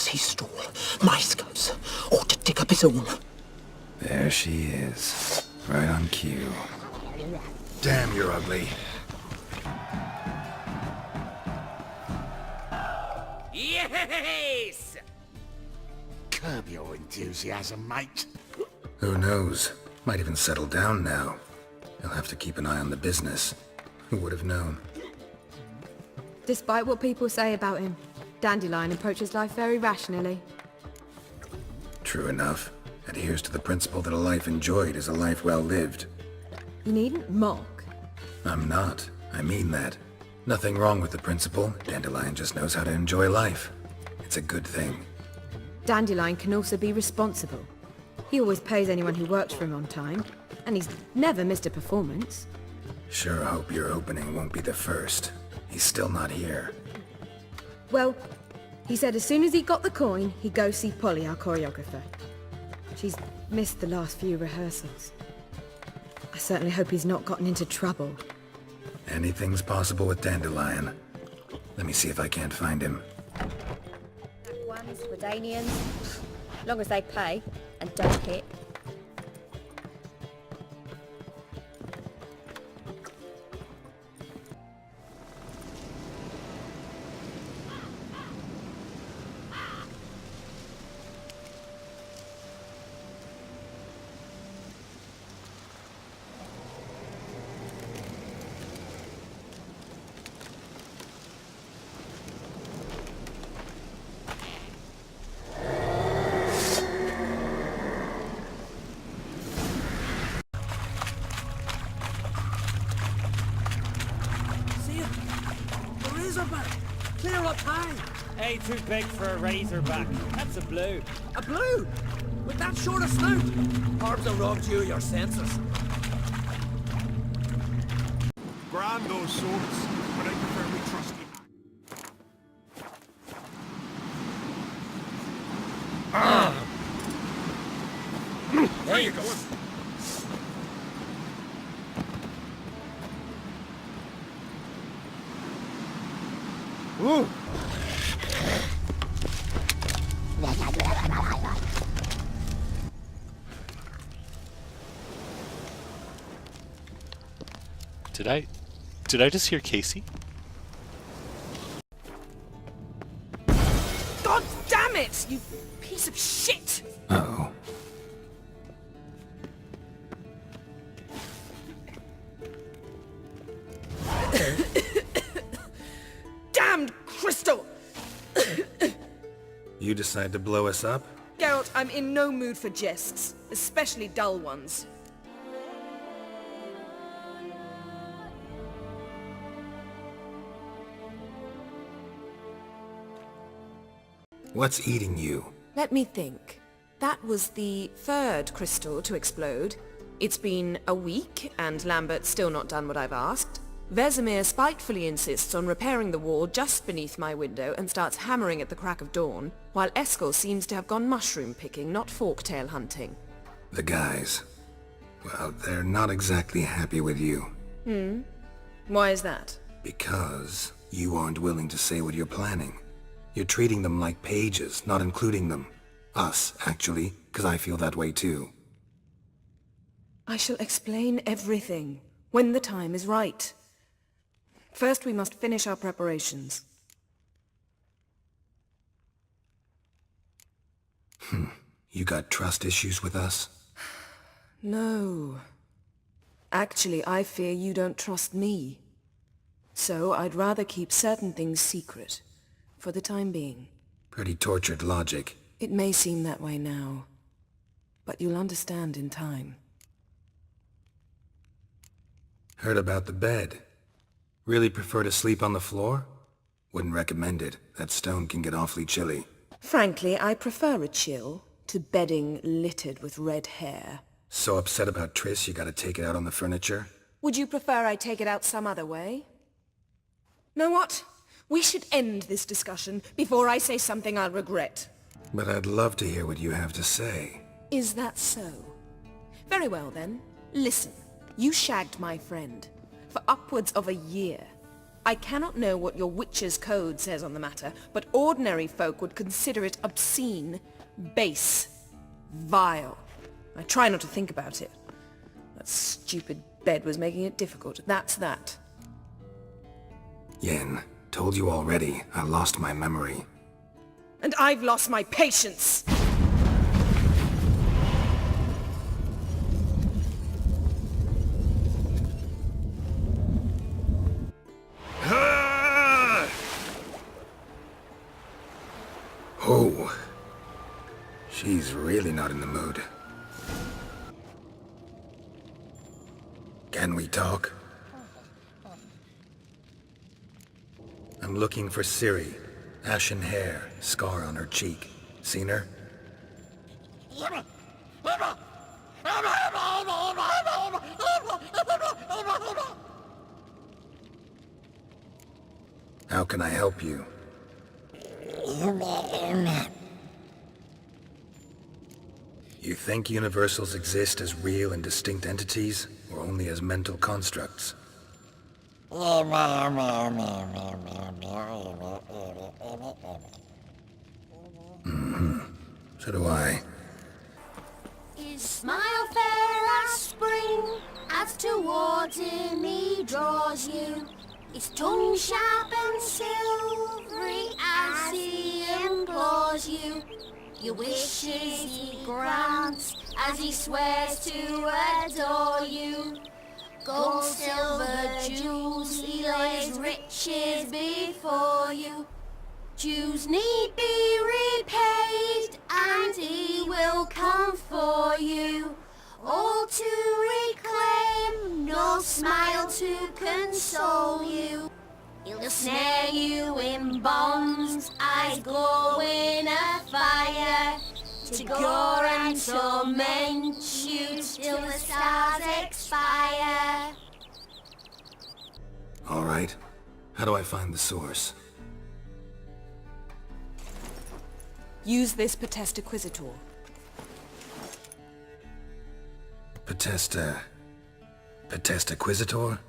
he stole my scouts ought to dig up his own. There she is. Right on cue. Damn, you're ugly. Yes! Curb your enthusiasm, mate. Who knows? Might even settle down now. You'll have to keep an eye on the business. Who would have known? Despite what people say about him, Dandelion approaches life very rationally. True enough. Adheres to the principle that a life enjoyed is a life well lived. You needn't mock. I'm not. I mean that. Nothing wrong with the principle. Dandelion just knows how to enjoy life. It's a good thing. Dandelion can also be responsible. He always pays anyone who works for him on time, and he's never missed a performance. Sure hope your opening won't be the first. He's still not here. Well, he said as soon as he got the coin, he'd go see Polly, our choreographer. She's missed the last few rehearsals. I certainly hope he's not gotten into trouble. Anything's possible with Dandelion. Let me see if I can't find him. Ones, Redanians, long as they pay and don't hit. Clear up high! Hey, too big for a razorback. That's a blue. A blue? With that short a snout? Harbs have robbed you of your senses. Grand those swords, but I prefer we trusty man. Where you going? Ooh. Did I just hear Casey? God damn it, you piece of shit! Uh-oh. Damned crystal! You decide to blow us up? Geralt, I'm in no mood for jests, especially dull ones. What's eating you? Let me think. That was the third crystal to explode. It's been a week, and Lambert's still not done what I've asked. Vesemir spitefully insists on repairing the wall just beneath my window and starts hammering at the crack of dawn, while Eskel seems to have gone mushroom picking, not forktail hunting. The guys. Well, they're not exactly happy with you. Why is that? Because you aren't willing to say what you're planning. You're treating them like pages, not including them. Us, actually, because I feel that way too. I shall explain everything, when the time is right. First, we must finish our preparations. You got trust issues with us? No. Actually, I fear you don't trust me. So, I'd rather keep certain things secret, for the time being. Pretty tortured logic. It may seem that way now, but you'll understand in time. Heard about the bed. Really prefer to sleep on the floor? Wouldn't recommend it. That stone can get awfully chilly. Frankly, I prefer a chill to bedding littered with red hair. So upset about Triss you gotta take it out on the furniture? Would you prefer I take it out some other way? Know what? We should end this discussion before I say something I'll regret. But I'd love to hear what you have to say. Is that so? Very well then. Listen, you shagged my friend for upwards of a year. I cannot know what your witch's code says on the matter, but ordinary folk would consider it obscene, base, vile. I try not to think about it. That stupid bed was making it difficult. That's that. Yen, told you already, I lost my memory. And I've lost my patience! Oh. She's really not in the mood. Can we talk? I'm looking for Ciri. Ashen hair, scar on her cheek. Seen her? How can I help you? You think universals exist as real and distinct entities, or only as mental constructs? So do I. His smile fair as spring, as towards him he draws you. His tongue sharp and silvery as he implores you. Your wishes he grants as he swears to adore you. Gold, silver, jewels, he lays riches before you. Dues need be repaid, and he will come for you. All to reclaim, no smile to console you. He'll snare you in bonds, eyes glow in a fire, to gore and torment you till the stars expire. All right. How do I find the source? Use this Potesta Quisitor. Potesta Quisitor?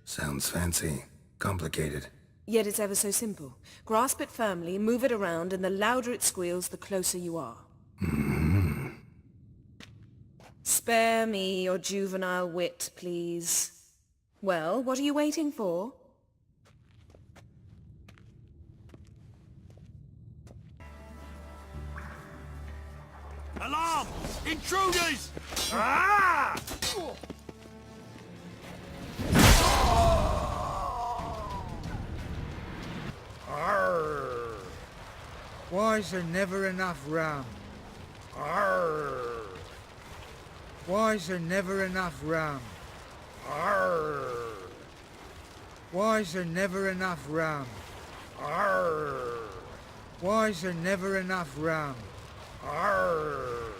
Sounds fancy. Complicated. Yet it's ever so simple. Grasp it firmly, move it around, and the louder it squeals, the closer you are. Spare me your juvenile wit, please. Well, what are you waiting for? Alarm! Intruders! Ah! Arr! Why is there never enough rum? Arr! Why is there never enough rum? Arr! Why is there never enough rum? Arr! Why is there never enough rum? Arr!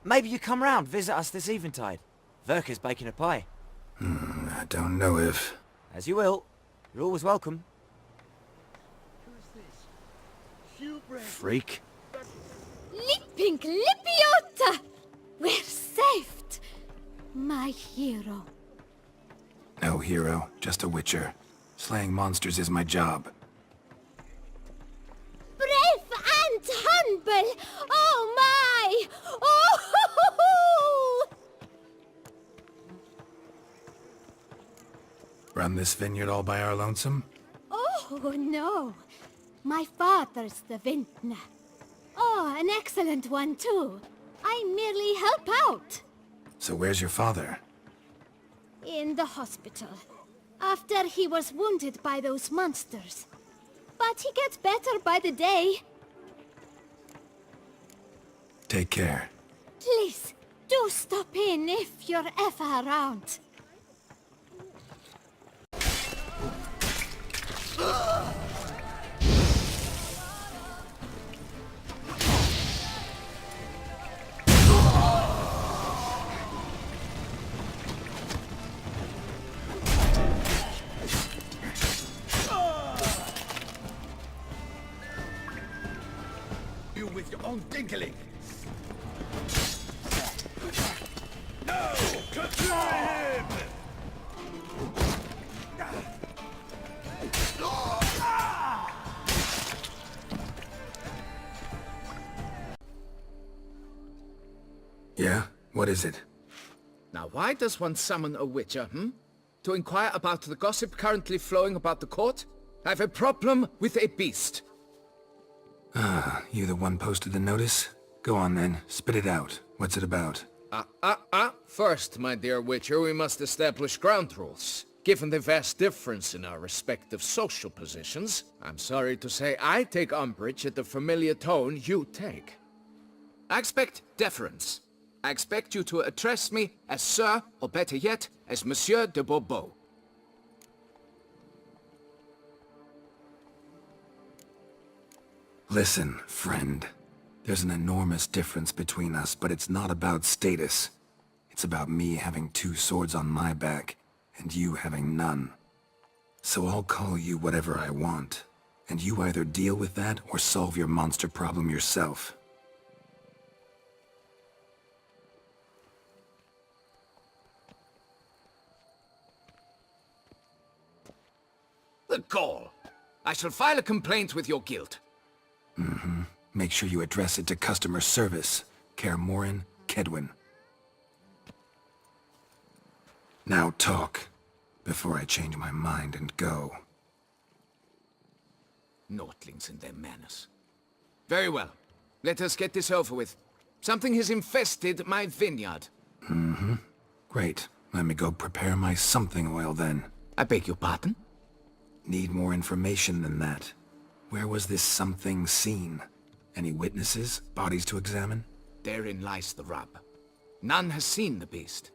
Maybe you come round, visit us this eventide. Verka's baking a pie. I don't know if... As you will. You're always welcome. Freak. Lipping Lippiota! We're saved! My hero. No hero, just a witcher. Slaying monsters is my job. Brave and humble! Oh my! Oh! Run this vineyard all by our lonesome? Oh no! My father's the vintner. Oh, an excellent one too. I merely help out. So where's your father? In the hospital. After he was wounded by those monsters. But he gets better by the day. Take care. Please, do stop in if you're ever around. You with your own dinkling. No! Control him! What is it? Now, why does one summon a witcher, To inquire about the gossip currently flowing about the court? I have a problem with a beast. Ah, you the one posted the notice? Go on then, spit it out. What's it about? First, my dear witcher, we must establish ground rules. Given the vast difference in our respective social positions, I'm sorry to say I take umbrage at the familiar tone you take. I expect deference. I expect you to address me as Sir, or better yet, as Monsieur de Bourbeau. Listen, friend. There's an enormous difference between us, but it's not about status. It's about me having 2 swords on my back, and you having none. So I'll call you whatever I want, and you either deal with that or solve your monster problem yourself. The gall! I shall file a complaint with your guild. Make sure you address it to customer service. Kaer Morhen, Kedwin. Now talk, before I change my mind and go. Notlings and their manners. Very well. Let us get this over with. Something has infested my vineyard. Great. Let me go prepare my something oil then. I beg your pardon? Need more information than that. Where was this something seen? Any witnesses? Bodies to examine? Therein lies the rub. None has seen the beast.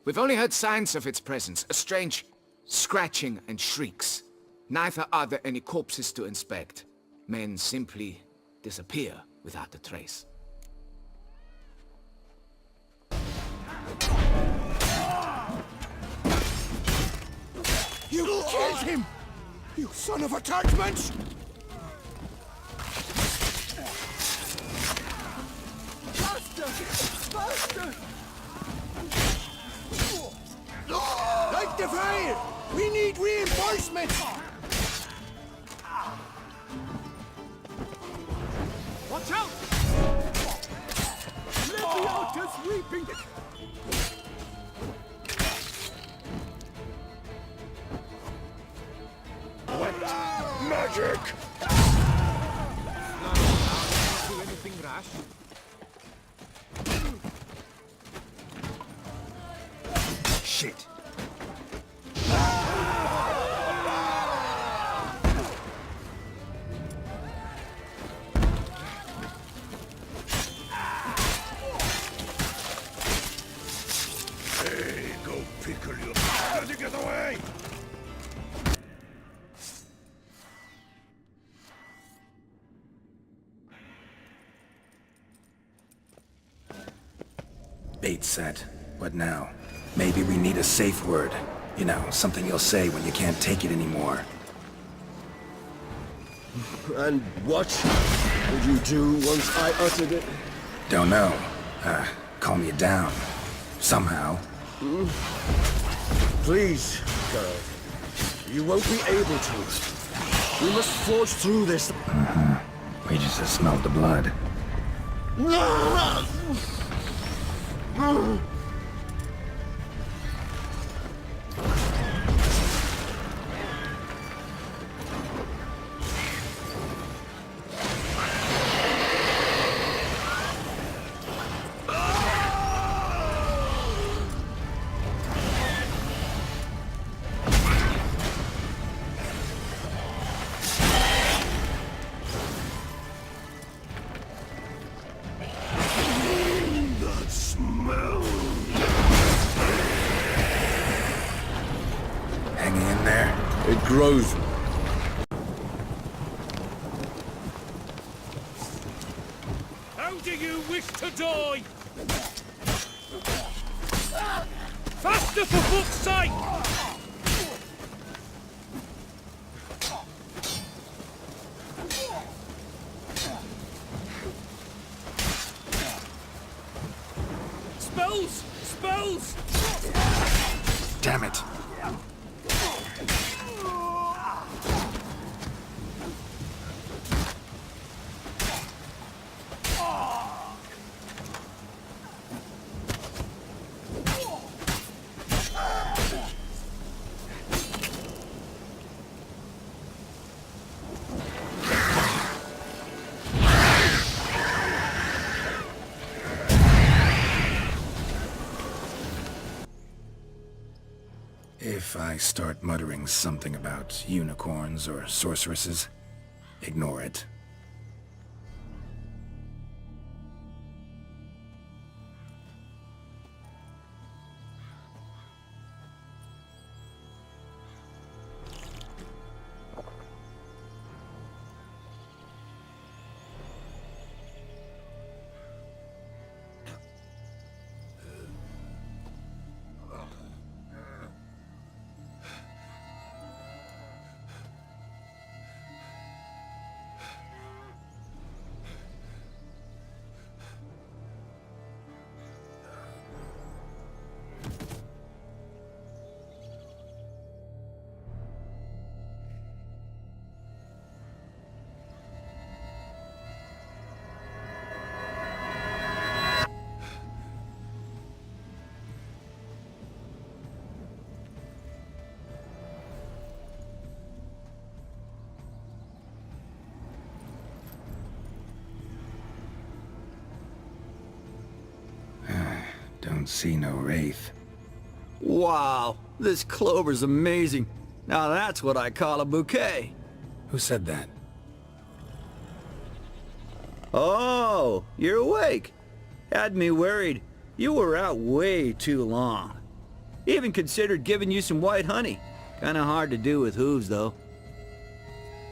We've only heard signs of its presence, a strange scratching and shrieks. Neither are there any corpses to inspect. Men simply disappear without a trace. You killed him! You son of attachments! Faster! Faster! Light the fire! We need reinforcements! Watch out! Leviota's weeping! Magic! Do anything rash? Shit! Hey, go pickle your... Gotta get away! Bait set. What now? Maybe we need a safe word. You know, something you'll say when you can't take it anymore. And what would you do once I uttered it? Don't know. Calm you down. Somehow. Please, girl. You won't be able to. We must forge through this. We just smelled the blood. Hanging in there? It grows. How do you wish to die? Faster, for fuck's sake! Spells! Spells! Damn it! start muttering something about unicorns or sorceresses, ignore it. Don't see no wraith. Wow, this clover's amazing. Now that's what I call a bouquet. Who said that? Oh, you're awake. Had me worried. You were out way too long. Even considered giving you some white honey. Kinda hard to do with hooves, though.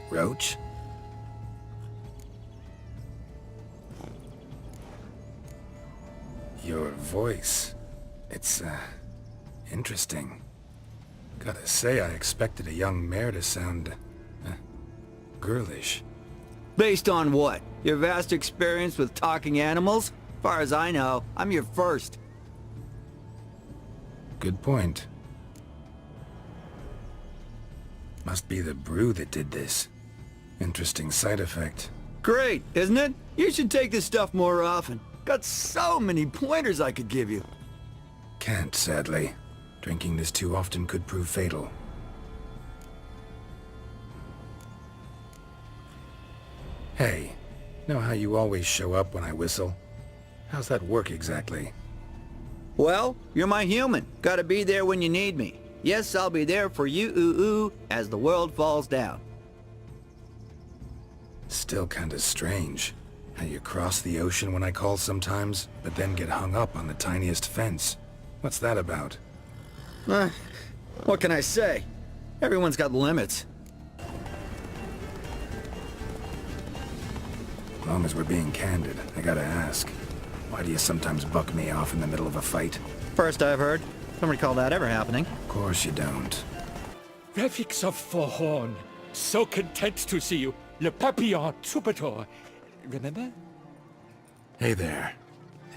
Roach? Your voice. It's, interesting. Gotta say, I expected a young mare to sound, girlish. Based on what? Your vast experience with talking animals? Far as I know, I'm your first. Good point. Must be the brew that did this. Interesting side effect. Great, isn't it? You should take this stuff more often. Got so many pointers I could give you. Can't, sadly. Drinking this too often could prove fatal. Hey, know how you always show up when I whistle? How's that work exactly? Well, you're my human. Gotta be there when you need me. Yes, I'll be there for you, ooh, as the world falls down. Still kinda strange. How you cross the ocean when I call sometimes, but then get hung up on the tiniest fence. What's that about? What can I say? Everyone's got limits. As long as we're being candid, I gotta ask. Why do you sometimes buck me off in the middle of a fight? First I've heard. Don't recall that ever happening. Of course you don't. Refix of Forhorn. So content to see you. Le Papillon Troubadour. Remember? Hey there.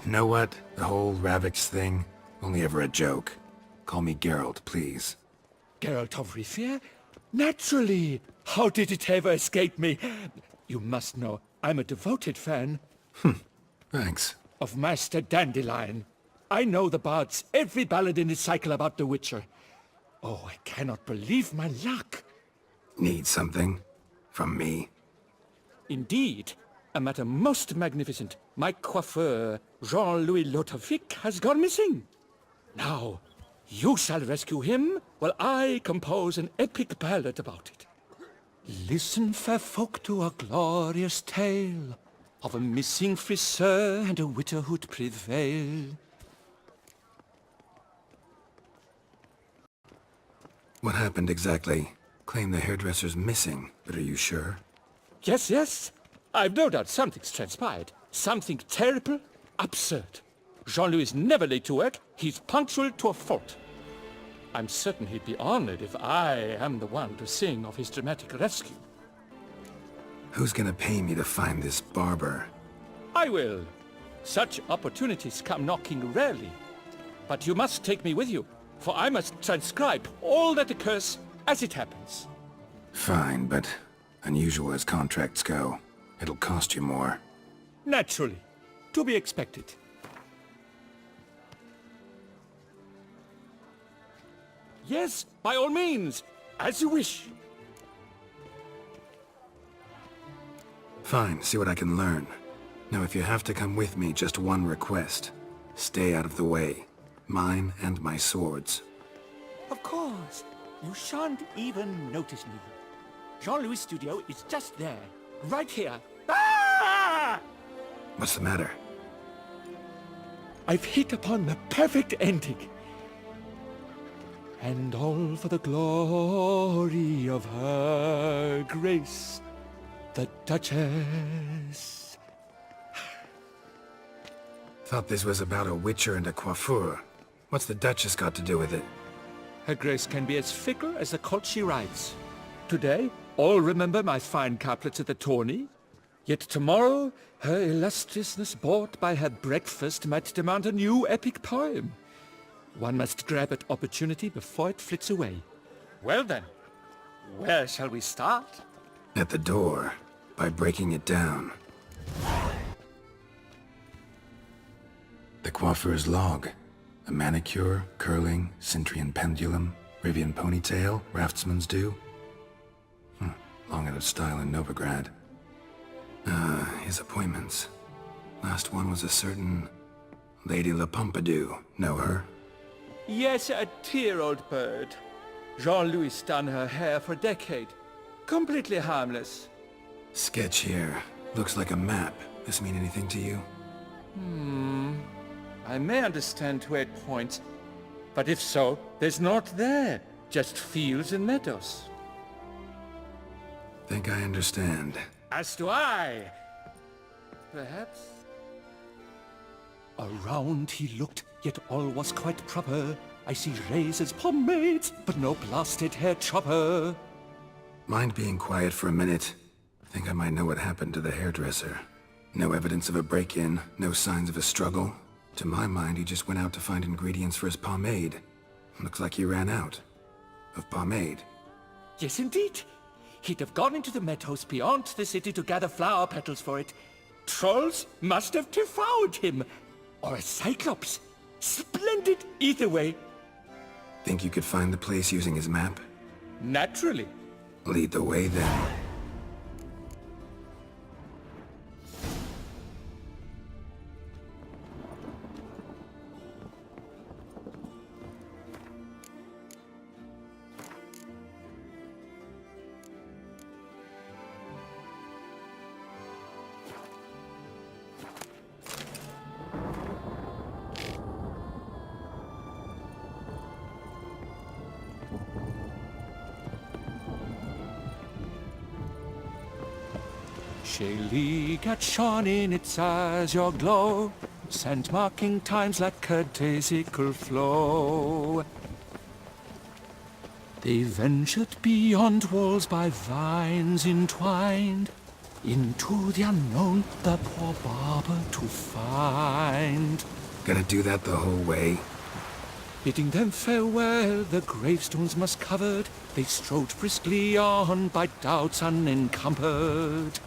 Know what? The whole Ravix thing? Only ever a joke. Call me Geralt, please. Geralt of Rivia? Naturally! How did it ever escape me? You must know, I'm a devoted fan. Thanks. Of Master Dandelion. I know the bards, every ballad in his cycle about the Witcher. Oh, I cannot believe my luck. Need something? From me? Indeed. A matter most magnificent. My coiffeur, Jean-Louis Lotovic, has gone missing. Now, you shall rescue him, while I compose an epic ballad about it. Listen, fair folk, to a glorious tale of a missing friseur and a widowhood prevail. What happened exactly? Claim the hairdresser's missing, but are you sure? Yes, yes. I've no doubt something's transpired. Something terrible, absurd. Jean-Louis is never late to work. He's punctual to a fault. I'm certain he'd be honored if I am the one to sing of his dramatic rescue. Who's gonna pay me to find this barber? I will. Such opportunities come knocking rarely. But you must take me with you, for I must transcribe all that occurs as it happens. Fine, but unusual as contracts go. It'll cost you more. Naturally. To be expected. Yes, by all means. As you wish. Fine, see what I can learn. Now if you have to come with me, just one request. Stay out of the way. Mine and my swords. Of course. You shan't even notice me. Jean-Louis' studio is just there, right here. Ah! What's the matter? I've hit upon the perfect ending. And all for the glory of her grace, the Duchess. Thought this was about a witcher and a coiffeur. What's the Duchess got to do with it? Her grace can be as fickle as the colt she rides. Today, all remember my fine couplets at the tourney. Yet tomorrow, her illustriousness bought by her breakfast might demand a new epic poem. One must grab at opportunity before it flits away. Well then, where shall we start? At the door, by breaking it down. The coiffeur's log. A manicure, curling, Cintrian pendulum, Rivian ponytail, raftsman's due. Long out of style in Novigrad. His appointments. Last one was a certain Lady La Pompadour. Know her? Yes, a dear old bird. Jean-Louis done her hair for a decade. Completely harmless. Sketch here. Looks like a map. This mean anything to you? I may understand where it points, but if so, there's naught there. Just fields and meadows. Think I understand. As do I. Perhaps? Around he looked, yet all was quite proper. I see razors, pomades, but no blasted hair chopper. Mind being quiet for a minute? Think I might know what happened to the hairdresser. No evidence of a break-in, no signs of a struggle. To my mind, he just went out to find ingredients for his pomade. Looks like he ran out. Of pomade. Yes, indeed. He'd have gone into the meadows beyond the city to gather flower petals for it. Trolls must have devoured him. Or a cyclops. Splendid either way. Think you could find the place using his map? Naturally. Lead the way then. Shaylee at shone in its azure glow, sand marking times like a daisical flow. They ventured beyond walls by vines entwined, into the unknown the poor barber to find. Gonna do that the whole way? Bidding them farewell, the gravestones musk covered, they strode briskly on by doubts unencumbered.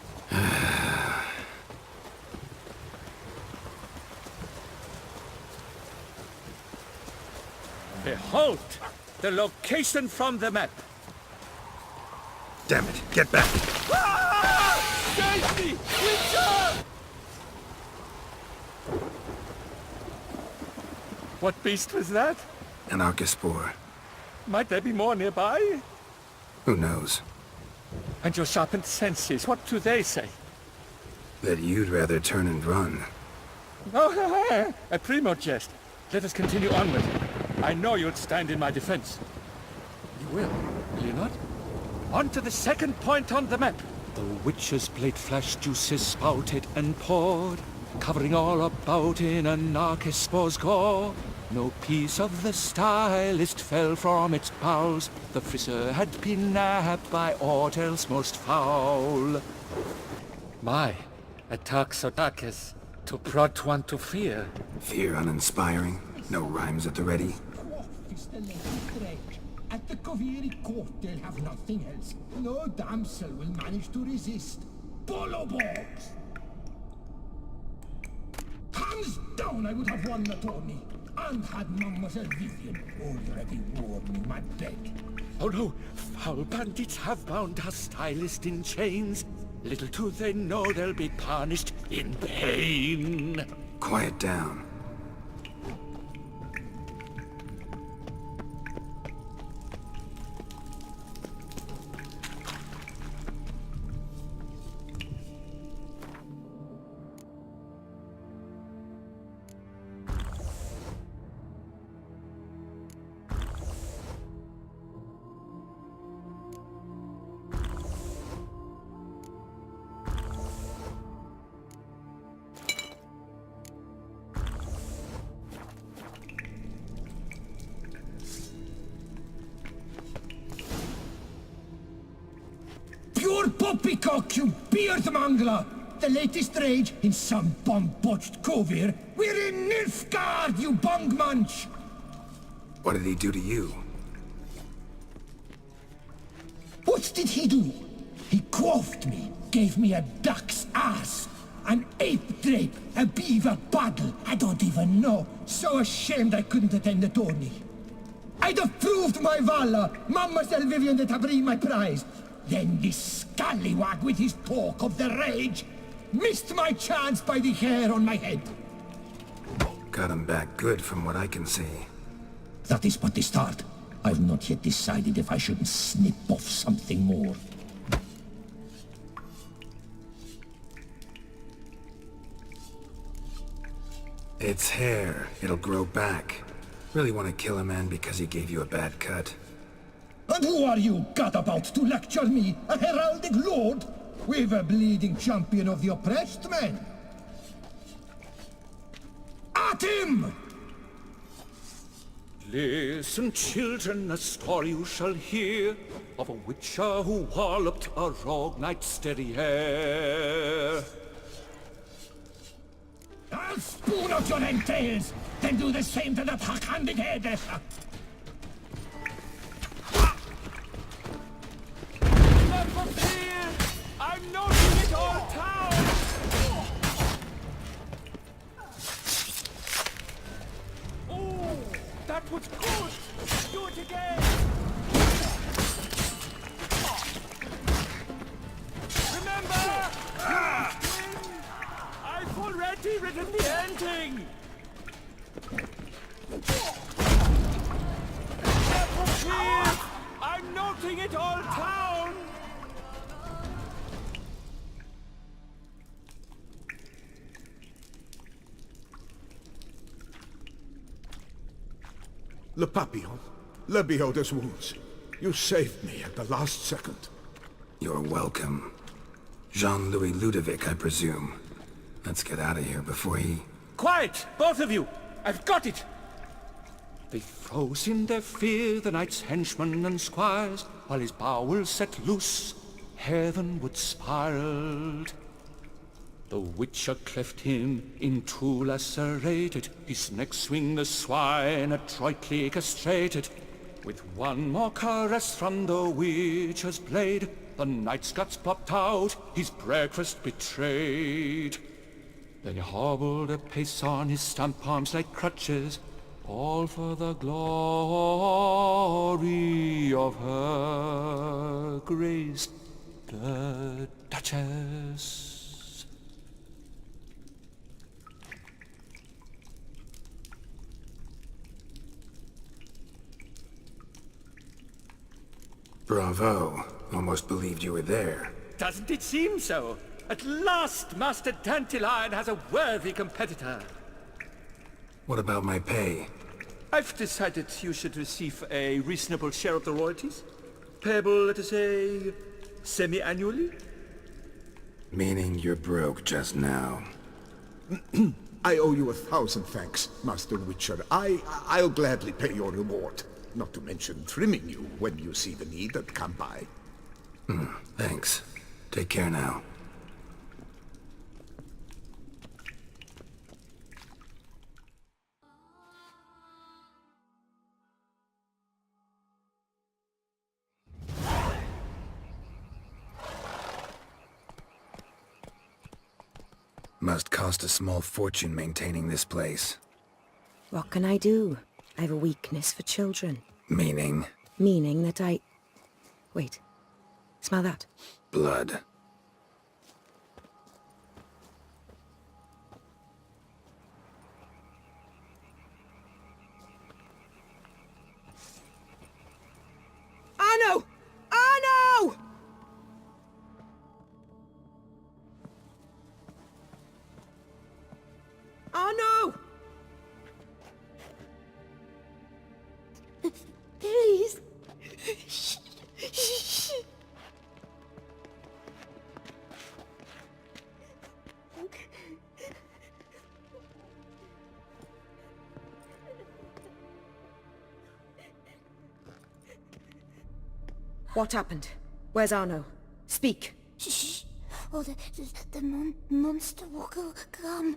Behold, the location from the map. Damn it, get back! Save me! Witcher! What beast was that? An archispore. Might there be more nearby? Who knows? And your sharpened senses, what do they say? That you'd rather turn and run. Oh, a primo jest. Let us continue onward. I know you'll stand in my defense. You will you not? On to the second point on the map. The witch's blade flash juices spouted and poured, covering all about in an archispore's gore. No piece of the stylist fell from its bowels. The frisser had been nabbed by aught else most foul. My, a Taxotakis, to prod one to fear. Fear uninspiring, no rhymes at the ready. At the Coviri court, they'll have nothing else. No damsel will manage to resist. Bolo balls! Hands down, I would have won the tourney. And had Mademoiselle Vivian already worn me my bed. Oh no, foul bandits have bound our stylist in chains. Little do they know they'll be punished in pain. Quiet down. poppycock, you beard mangler! The latest rage in some bomb-botched cove here. We're in Nilfgaard, you bungmunch! What did he do to you? What did he do? He quaffed me, gave me a duck's ass, an ape drape, a beaver paddle, I don't even know. So ashamed I couldn't attend the tourney. I'd have proved my valor, Mademoiselle Vivian de Tabry my prize. Then this scallywag with his talk of the rage missed my chance by the hair on my head. Got him back good from what I can see. That is but the start. I've not yet decided if I shouldn't snip off something more. It's hair. It'll grow back. Really want to kill a man because he gave you a bad cut. And who are you, gadabout, to lecture me, a heraldic lord? We've a bleeding champion of the oppressed men. At him! Listen, children, a story you shall hear of a witcher who walloped a rogue knight's derriere. I'll spoon out your entrails, then do the same to that hack-handed hairdresser. Never fear! I'm noting it all town! Oh, that was good! Do it again! Remember! I've already written the ending! Never fear! I'm noting it all town! Le Papillon, Le Beholder's wounds. You saved me at the last second. You're welcome. Jean-Louis Ludovic, I presume. Let's get out of here before he... Quiet, both of you! I've got it! They froze in their fear, the knight's henchmen and squires, while his bowels set loose, heavenward spiraled. The witcher cleft him in two lacerated, his neck swing the swine adroitly castrated. With one more caress from the witcher's blade, the knight's guts plopped out, his breakfast betrayed. Then he hobbled a pace on his stump arms like crutches, all for the glory of her grace, the Duchess. Bravo. Almost believed you were there. Doesn't it seem so? At last, Master Dandelion has a worthy competitor. What about my pay? I've decided you should receive a reasonable share of the royalties. Payable, let us say, semi-annually? Meaning you're broke just now. I owe you 1,000 thanks, Master Witcher. I'll gladly pay your reward. Not to mention trimming you when you see the need that come by. Thanks. Take care now. Must cost a small fortune maintaining this place. What can I do? I have a weakness for children. Meaning? Meaning that I... Wait. Smell that? Blood. Arno! Arno! Arno! Please. Shh. Shh. What happened? Where's Arno? Speak. Shh. Oh, the monster will come.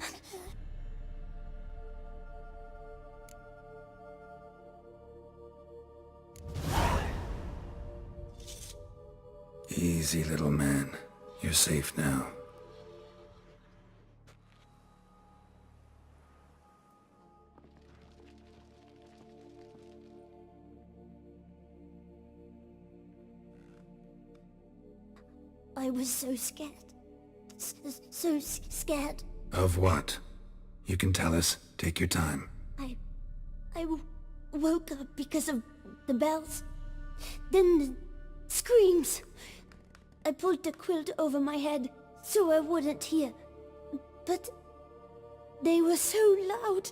Easy, little man. You're safe now. I was so scared. So scared. Of what? You can tell us. Take your time. I woke up because of the bells. Then the screams. I pulled the quilt over my head so I wouldn't hear. But they were so loud.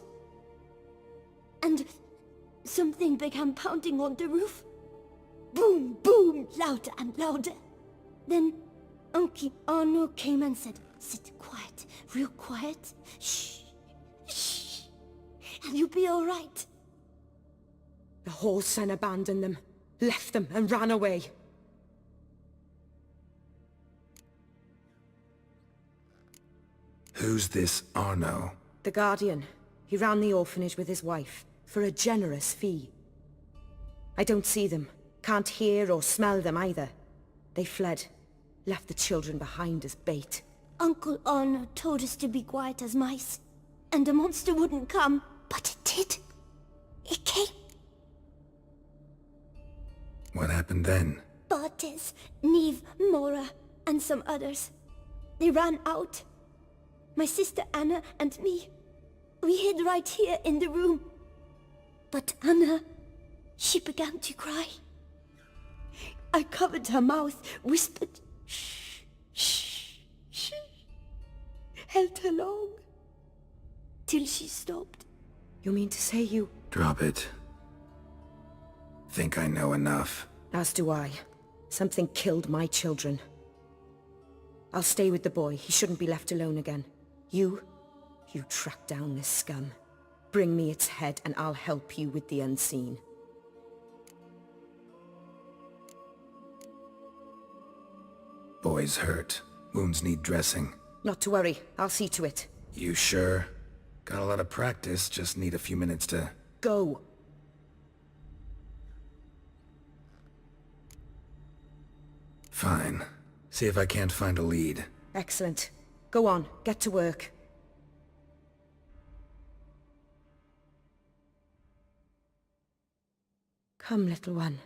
And something began pounding on the roof. Boom, boom, louder and louder. Then Uncle Arno came and said, "Sit quiet, real quiet. Shh, shh, and you'll be all right." The whoreson abandoned them, left them and ran away. Who's this Arno? The Guardian. He ran the orphanage with his wife, for a generous fee. I don't see them, can't hear or smell them either. They fled, left the children behind as bait. Uncle Arno told us to be quiet as mice, and the monster wouldn't come, but it did. It came. What happened then? Bartes, Neve, Mora, and some others. They ran out. My sister Anna and me, we hid right here in the room. But Anna, she began to cry. I covered her mouth, whispered, "Shh, shh, shh." Held her long, till she stopped. You mean to say you... Drop it. Think I know enough. As do I. Something killed my children. I'll stay with the boy. He shouldn't be left alone again. You track down this scum. Bring me its head and I'll help you with the unseen. Boy's hurt. Wounds need dressing. Not to worry. I'll see to it. You sure? Got a lot of practice, just need a few minutes to... Go. Fine. See if I can't find a lead. Excellent. Go on, get to work. Come, little one.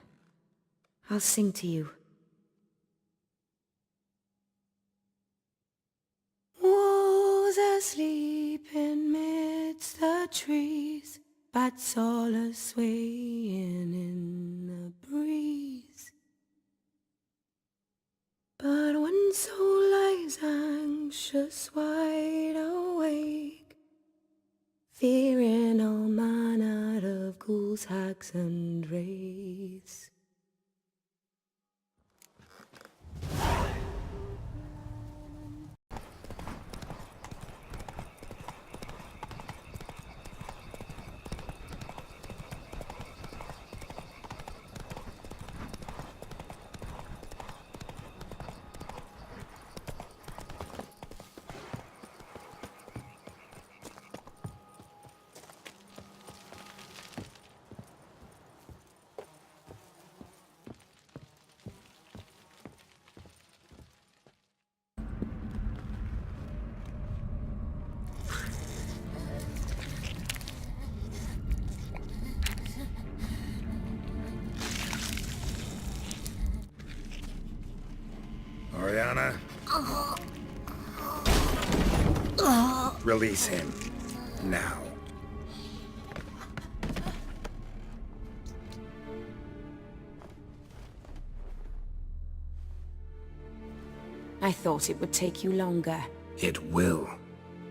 I'll sing to you. Wolves asleep in midst the trees, bats all a-swaying in the breeze. But one soul lies anxious, wide awake, fearing all manner of ghouls, hags and wraiths. Oriana? Release him. Now. I thought it would take you longer. It will.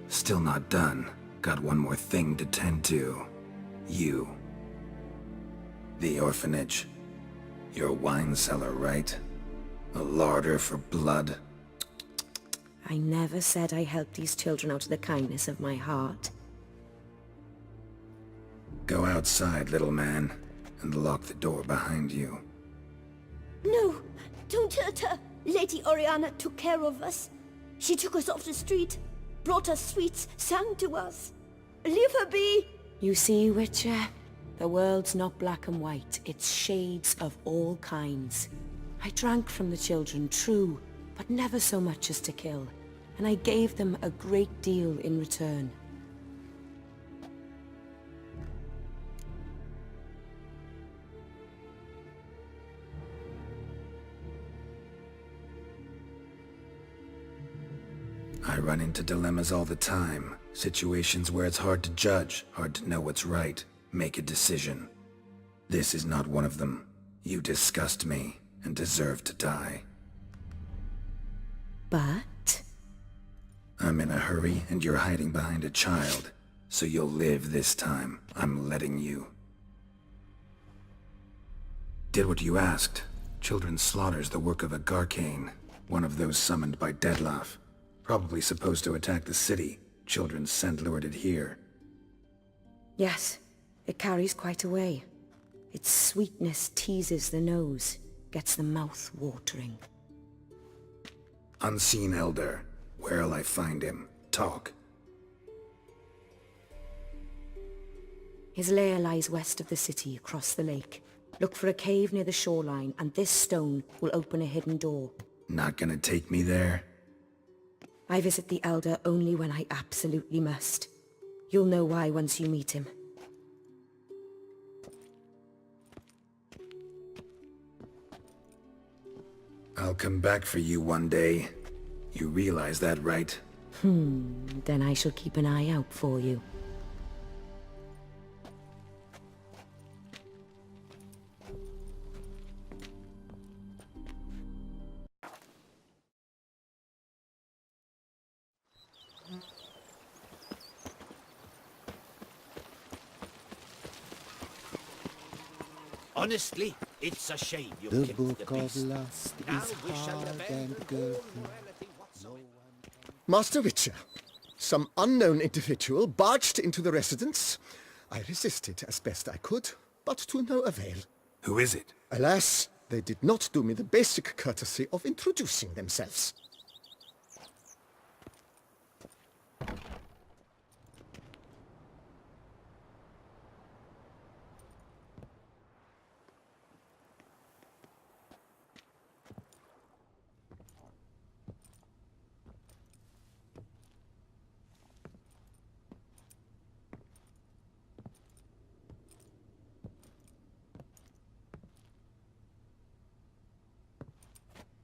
Still not done. Got one more thing to tend to. You. The orphanage. You're a wine cellar, right? A larder for blood. I never said I helped these children out of the kindness of my heart. Go outside, little man, and lock the door behind you. No, don't hurt her. Lady Oriana took care of us. She took us off the street, brought us sweets, sang to us. Leave her be! You see, Witcher? The world's not black and white. It's shades of all kinds. I drank from the children, true, but never so much as to kill. And I gave them a great deal in return. I run into dilemmas all the time. Situations where it's hard to judge, hard to know what's right, make a decision. This is not one of them. You disgust me and deserve to die. But? I'm in a hurry and you're hiding behind a child. So you'll live this time. I'm letting you. Did what you asked. Children's slaughter's the work of a Garcane, one of those summoned by Dettlaff. Probably supposed to attack the city. Children's scent lured it here. Yes, it carries quite a way. Its sweetness teases the nose, gets the mouth watering. Unseen Elder. Where'll I find him? Talk. His lair lies west of the city, across the lake. Look for a cave near the shoreline, and this stone will open a hidden door. Not gonna take me there? I visit the Elder only when I absolutely must. You'll know why once you meet him. I'll come back for you one day. You realize that, right? Then I shall keep an eye out for you. Honestly, it's a shame you The killed book the of beast. lust Now is we shall hard abandon and good. all morality whatsoever. Master Witcher, some unknown individual barged into the residence. I resisted as best I could, but to no avail. Who is it? Alas, they did not do me the basic courtesy of introducing themselves.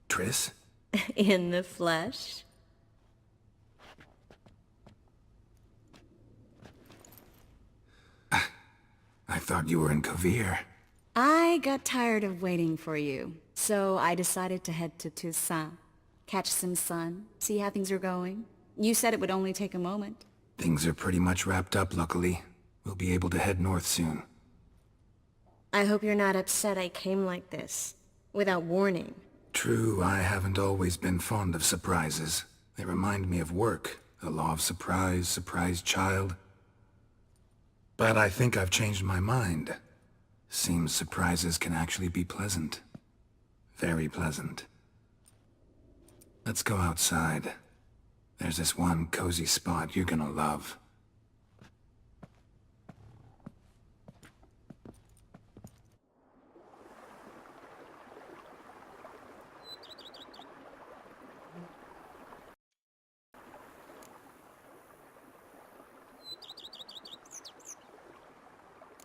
Triss? In the flesh? I thought you were in Kovir. I got tired of waiting for you, so I decided to head to Toussaint. Catch some sun, see how things are going. You said it would only take a moment. Things are pretty much wrapped up, luckily. We'll be able to head north soon. I hope you're not upset I came like this, without warning. True, I haven't always been fond of surprises. They remind me of work, the law of surprise, surprise child. But I think I've changed my mind. Seems surprises can actually be pleasant. Very pleasant. Let's go outside. There's this one cozy spot you're gonna love.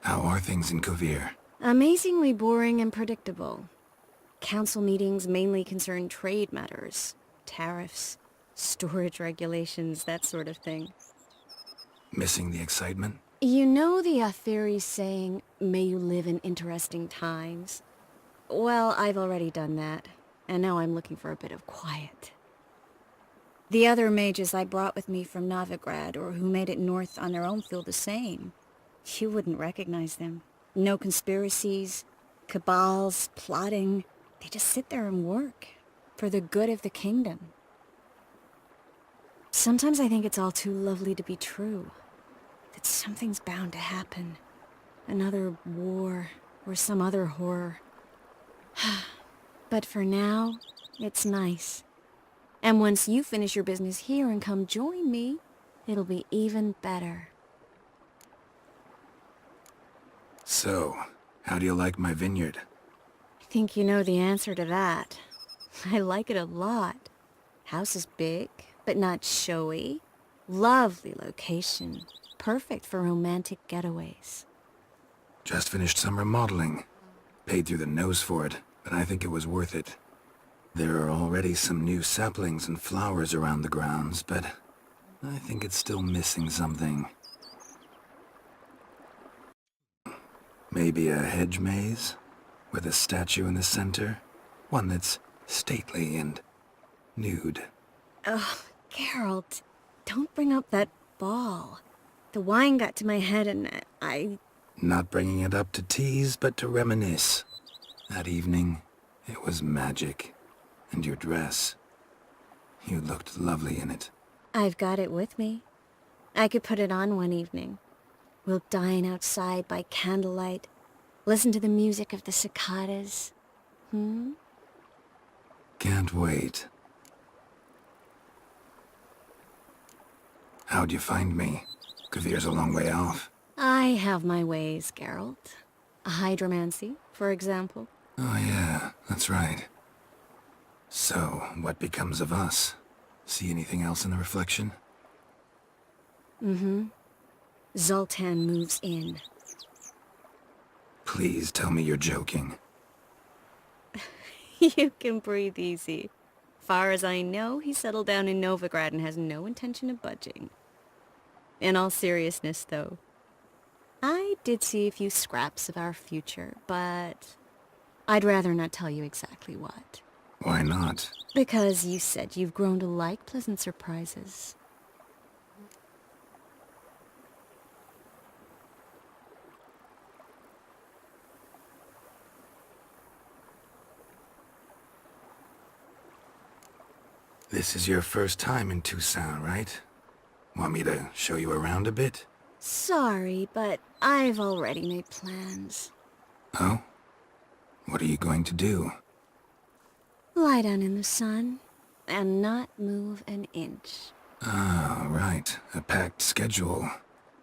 How are things in Kovir? Amazingly boring and predictable. Council meetings mainly concern trade matters, tariffs, storage regulations, that sort of thing. Missing the excitement? You know the Aetheri's saying, may you live in interesting times? Well, I've already done that, and now I'm looking for a bit of quiet. The other mages I brought with me from Novigrad, or who made it north on their own, feel the same. You wouldn't recognize them. No conspiracies, cabals, plotting. They just sit there and work, for the good of the kingdom. Sometimes I think it's all too lovely to be true. That something's bound to happen. Another war, or some other horror. But for now, It's nice. And once you finish your business here and come join me, it'll be even better. So, how do you like my vineyard? I think you know the answer to that. I like it a lot. House is big, but not showy. Lovely location. Perfect for romantic getaways. Just finished some remodeling. Paid through the nose for it, but I think it was worth it. There are already some new saplings and flowers around the grounds, but I think it's still missing something. Maybe a hedge maze? With a statue in the center? One that's stately and nude. Ugh, Geralt, don't bring up that ball. The wine got to my head and I... Not bringing it up to tease, but to reminisce. That evening, it was magic. And your dress. You looked lovely in it. I've got it with me. I could put it on one evening. We'll dine outside by candlelight, listen to the music of the cicadas. Can't wait. How'd you find me? Kvir's a long way off. I have my ways, Geralt. A hydromancy, for example. Oh yeah, that's right. So, what becomes of us? See anything else in the reflection? Zoltan moves in. Please tell me you're joking. You can breathe easy. Far as I know, he settled down in Novigrad and has no intention of budging. In all seriousness, though, I did see a few scraps of our future, but I'd rather not tell you exactly what. Why not? Because you said you've grown to like pleasant surprises. This is your first time in Toussaint, right? Want me to show you around a bit? Sorry, but I've already made plans. Oh? What are you going to do? Lie down in the sun and not move an inch. Ah, right. A packed schedule.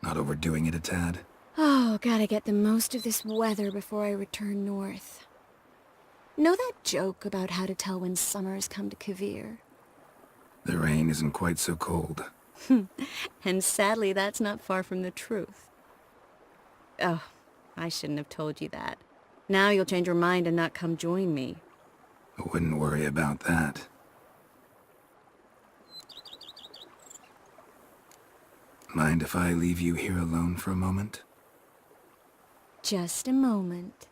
Not overdoing it a tad. Oh, gotta get the most of this weather before I return north. Know that joke about how to tell when summer's come to Kcir? The rain isn't quite so cold. And sadly, that's not far from the truth. Oh, I shouldn't have told you that. Now you'll change your mind and not come join me. I wouldn't worry about that. Mind if I leave you here alone for a moment? Just a moment.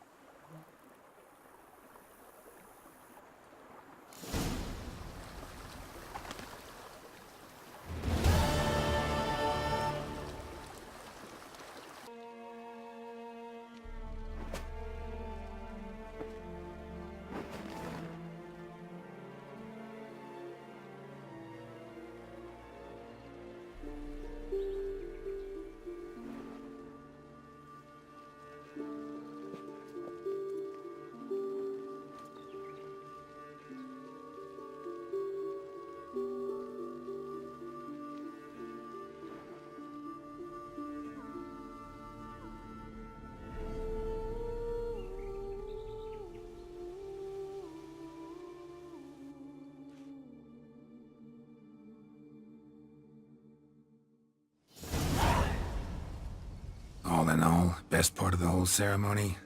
All in all, best part of the whole ceremony?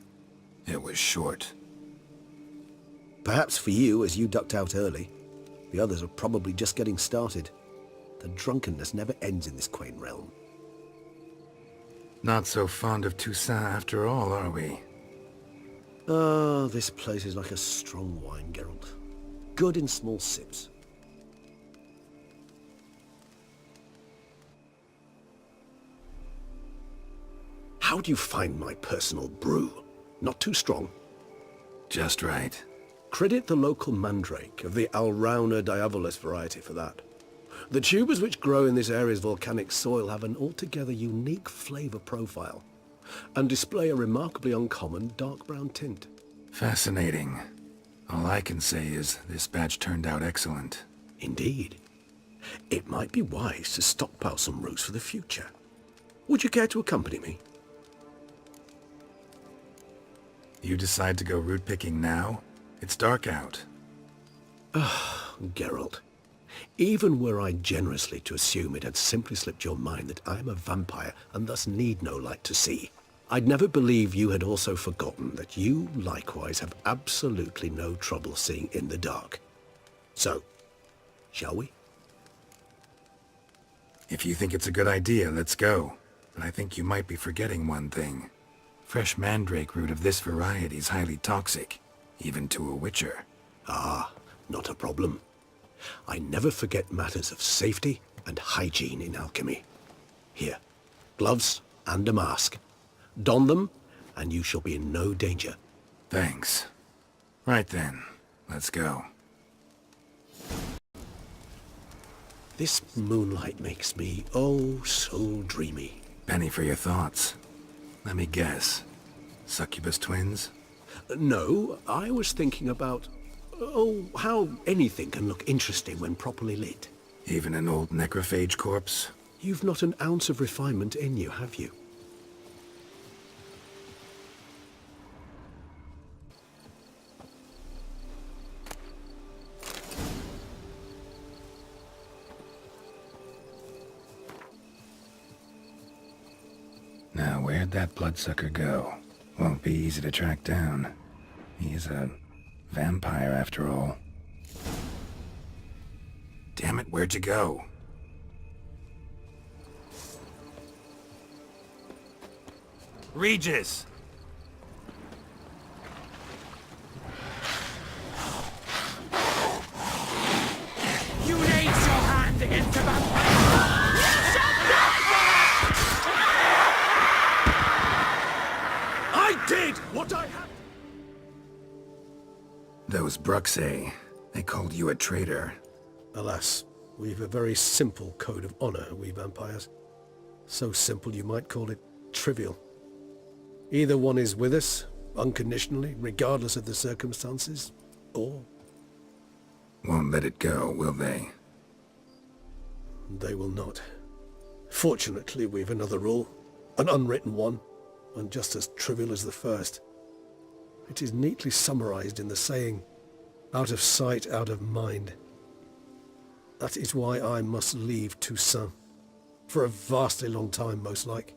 It was short. Perhaps for you, as you ducked out early. The others are probably just getting started. The drunkenness never ends in this quaint realm. Not so fond of Toussaint after all, are we? Oh, this place is like a strong wine, Geralt. Good in small sips. How do you find my personal brew? Not too strong? Just right. Credit the local mandrake of the Alrauna diavolis variety for that. The tubers which grow in this area's volcanic soil have an altogether unique flavour profile and display a remarkably uncommon dark brown tint. Fascinating. All I can say is this batch turned out excellent. Indeed. It might be wise to stockpile some roots for the future. Would you care to accompany me? You decide to go root picking now? It's dark out. Geralt, even were I generously to assume it had simply slipped your mind that I am a vampire and thus need no light to see, I'd never believe you had also forgotten that you likewise have absolutely no trouble seeing in the dark. So, shall we? If you think it's a good idea, let's go. But I think you might be forgetting one thing. Fresh mandrake root of this variety is highly toxic, even to a witcher. Ah, not a problem. I never forget matters of safety and hygiene in alchemy. Here, gloves and a mask. Don them, and you shall be in no danger. Thanks. Right then, let's go. This moonlight makes me, oh, so dreamy. Penny for your thoughts. Let me guess. Succubus twins? No, I was thinking about, oh, how anything can look interesting when properly lit. Even an old necrophage corpse? You've not an ounce of refinement in you, have you? Now, where'd that bloodsucker go? Won't be easy to track down. He's a vampire, after all. Damn it, where'd you go? Regis! You raise your hand against a vampire! I did what I had! Those Bruxae, they called you a traitor. Alas, we've a very simple code of honor, we vampires. So simple you might call it trivial. Either one is with us, unconditionally, regardless of the circumstances, or... Won't let it go, will they? They will not. Fortunately, we've another rule, an unwritten one, and just as trivial as the first. It is neatly summarized in the saying, out of sight, out of mind. That is why I must leave Toussaint. For a vastly long time, most like.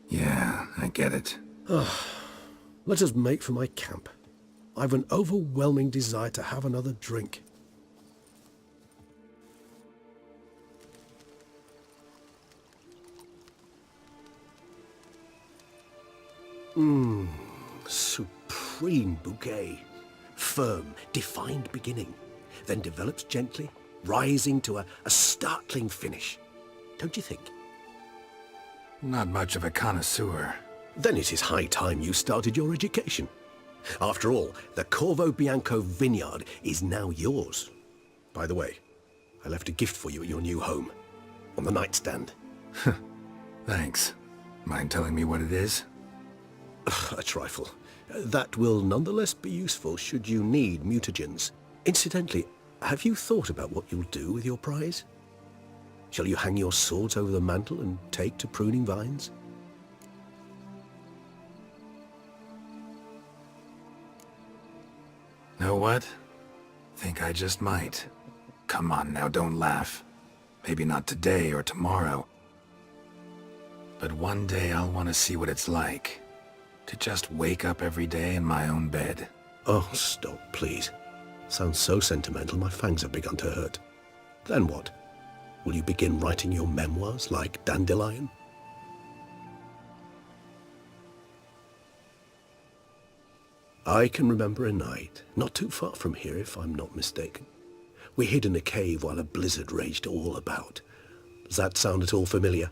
Yeah, I get it. Let us make for my camp. I've an overwhelming desire to have another drink. Supreme bouquet. Firm, defined beginning, then develops gently, rising to a startling finish. Don't you think? Not much of a connoisseur. Then it is high time you started your education. After all, the Corvo Bianco vineyard is now yours. By the way, I left a gift for you at your new home, on the nightstand. Thanks. Mind telling me what it is? A trifle. That will nonetheless be useful should you need mutagens. Incidentally, have you thought about what you'll do with your prize? Shall you hang your swords over the mantle and take to pruning vines? Know what? Think I just might. Come on now, don't laugh. Maybe not today or tomorrow. But one day I'll want to see what it's like. To just wake up every day in my own bed. Oh, stop, please. Sounds so sentimental, my fangs have begun to hurt. Then what? Will you begin writing your memoirs like Dandelion? I can remember a night, not too far from here if I'm not mistaken. We hid in a cave while a blizzard raged all about. Does that sound at all familiar?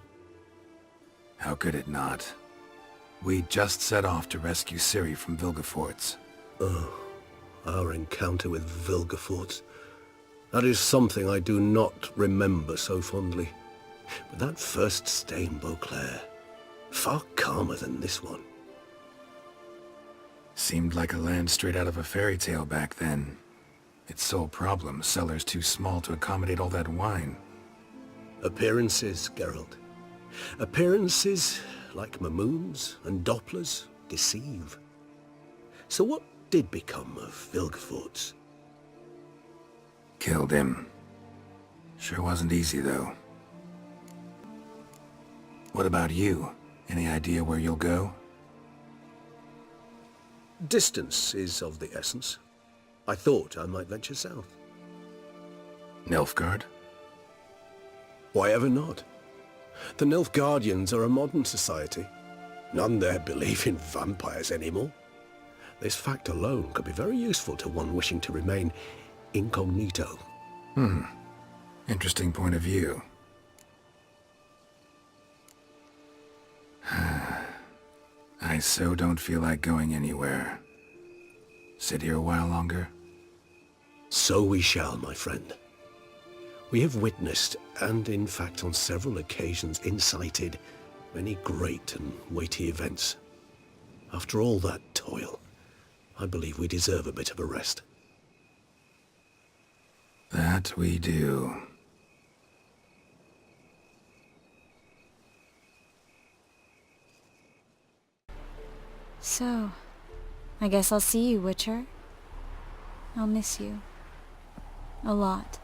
How could it not? We just set off to rescue Ciri from Vilgefortz. Oh, our encounter with Vilgefortz. That is something I do not remember so fondly. But that first stay in Beauclair, far calmer than this one. Seemed like a land straight out of a fairy tale back then. Its sole problem, cellars too small to accommodate all that wine. Appearances, Geralt. Appearances, like Mamoons and Dopplers, deceive. So what did become of Vilgefortz? Killed him. Sure wasn't easy, though. What about you? Any idea where you'll go? Distance is of the essence. I thought I might venture south. Nilfgaard? Why ever not? The Nilfgaardians are a modern society. None there believe in vampires anymore. This fact alone could be very useful to one wishing to remain incognito. Interesting point of view. I so don't feel like going anywhere. Sit here a while longer? So we shall, my friend. We have witnessed, and in fact on several occasions incited, many great and weighty events. After all that toil, I believe we deserve a bit of a rest. That we do. So, I guess I'll see you, Witcher. I'll miss you. A lot.